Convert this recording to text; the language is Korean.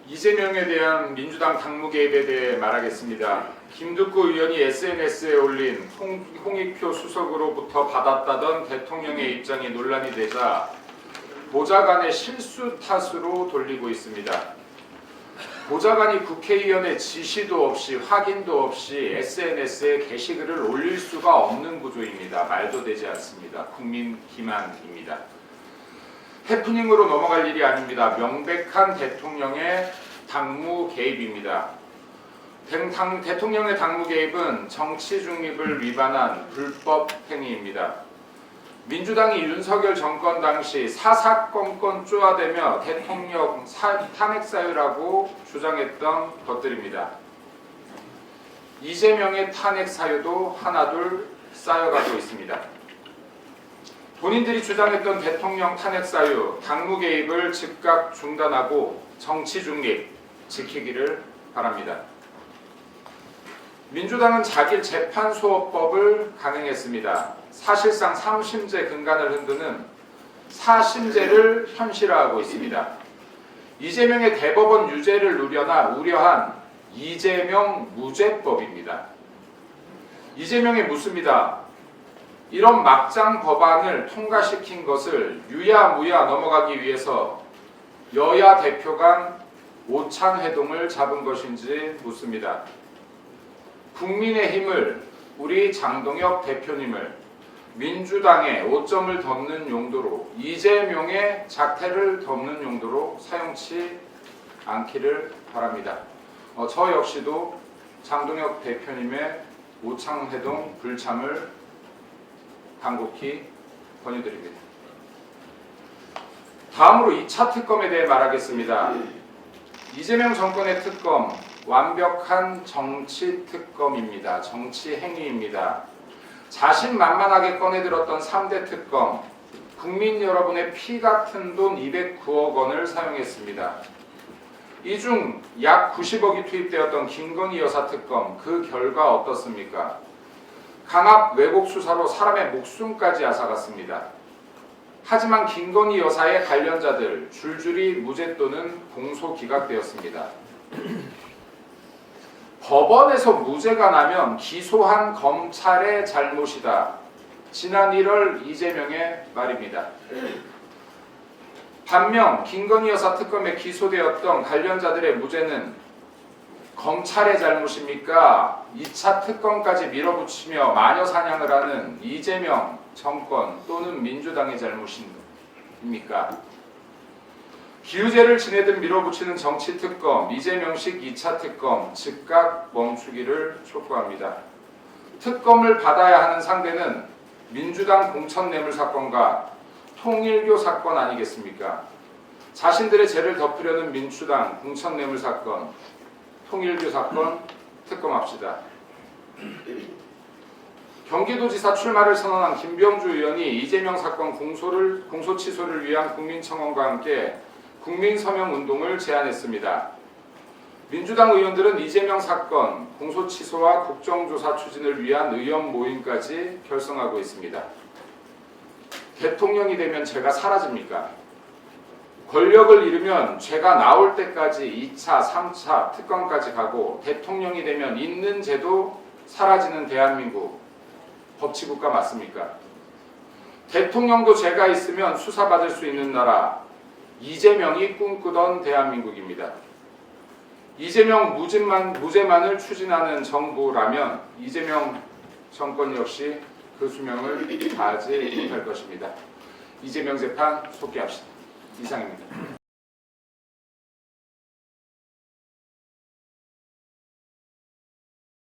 이재명에 대한 민주당 당무 개입에 대해 말하겠습니다. 김두구 의원이 SNS에 올린 홍익표 수석으로부터 받았다던 대통령의 입장이 논란이 되자 보좌관의 실수 탓으로 돌리고 있습니다. 보좌관이 국회의원의 지시도 없이 확인도 없이 SNS에 게시글을 올릴 수가 없는 구조입니다. 말도 되지 않습니다. 국민 기만입니다. 해프닝으로 넘어갈 일이 아닙니다. 명백한 대통령의 당무 개입입니다. 대통령의 당무 개입은 정치 중립을 위반한 불법 행위입니다. 민주당이 윤석열 정권 당시 사사건건 쪼아대며 대통령 탄핵 사유라고 주장했던 것들입니다. 이재명의 탄핵 사유도 하나둘 쌓여가고 있습니다. 본인들이 주장했던 대통령 탄핵 사유, 당무 개입을 즉각 중단하고 정치 중립 지키기를 바랍니다. 민주당은 자기 재판소업법을 강행했습니다. 사실상 3심제 근간을 흔드는 4심제를 현실화하고 있습니다. 이재명의 대법원 유죄를 우려한 이재명 무죄법입니다. 이재명이 묻습니다. 이런 막장 법안을 통과시킨 것을 유야무야 넘어가기 위해서 여야 대표 간 오찬회동을 잡은 것인지 묻습니다. 국민의힘을, 우리 장동혁 대표님을 민주당의 오점을 덮는 용도로, 이재명의 작태를 덮는 용도로 사용치 않기를 바랍니다. 저 역시도 장동혁 대표님의 오찬회동 불참을 간곡히 권유드립니다. 다음으로 2차 특검에 대해 말하겠습니다. 이재명 정권의 특검, 완벽한 정치 특검입니다. 정치 행위입니다. 자신만만하게 꺼내들었던 3대 특검, 국민 여러분의 피 같은 돈 209억 원을 사용했습니다. 이 중 약 90억이 투입되었던 김건희 여사 특검, 그 결과 어떻습니까? 강압 왜곡 수사로 사람의 목숨까지 앗아갔습니다. 하지만 김건희 여사의 관련자들 줄줄이 무죄 또는 공소 기각되었습니다. 법원에서 무죄가 나면 기소한 검찰의 잘못이다. 지난 1월 이재명의 말입니다. 반면 김건희 여사 특검에 기소되었던 관련자들의 무죄는 검찰의 잘못입니까? 2차 특검까지 밀어붙이며 마녀 사냥을 하는 이재명 정권 또는 민주당의 잘못입니까? 기우제를 지내듯 밀어붙이는 정치 특검, 이재명식 2차 특검 즉각 멈추기를 촉구합니다. 특검을 받아야 하는 상대는 민주당 공천뇌물 사건과 통일교 사건 아니겠습니까? 자신들의 죄를 덮으려는 민주당 공천뇌물 사건, 통일교 사건 특검합시다. 경기도지사 출마를 선언한 김병주 의원이 이재명 사건 공소 취소를 위한 국민청원과 함께 국민서명운동을 제안했습니다. 민주당 의원들은 이재명 사건 공소 취소와 국정조사 추진을 위한 의원 모임까지 결성하고 있습니다. 대통령이 되면 죄가 사라집니까? 권력을 잃으면 죄가 나올 때까지 2차, 3차 특검까지 가고 대통령이 되면 있는 죄도 사라지는 대한민국 법치국가 맞습니까? 대통령도 죄가 있으면 수사받을 수 있는 나라 이재명이 꿈꾸던 대한민국입니다. 이재명 무죄만을 추진하는 정부라면 이재명 정권 역시 그 수명을 다하지 못할 것입니다. 이재명 재판 속기합시다. 이상입니다.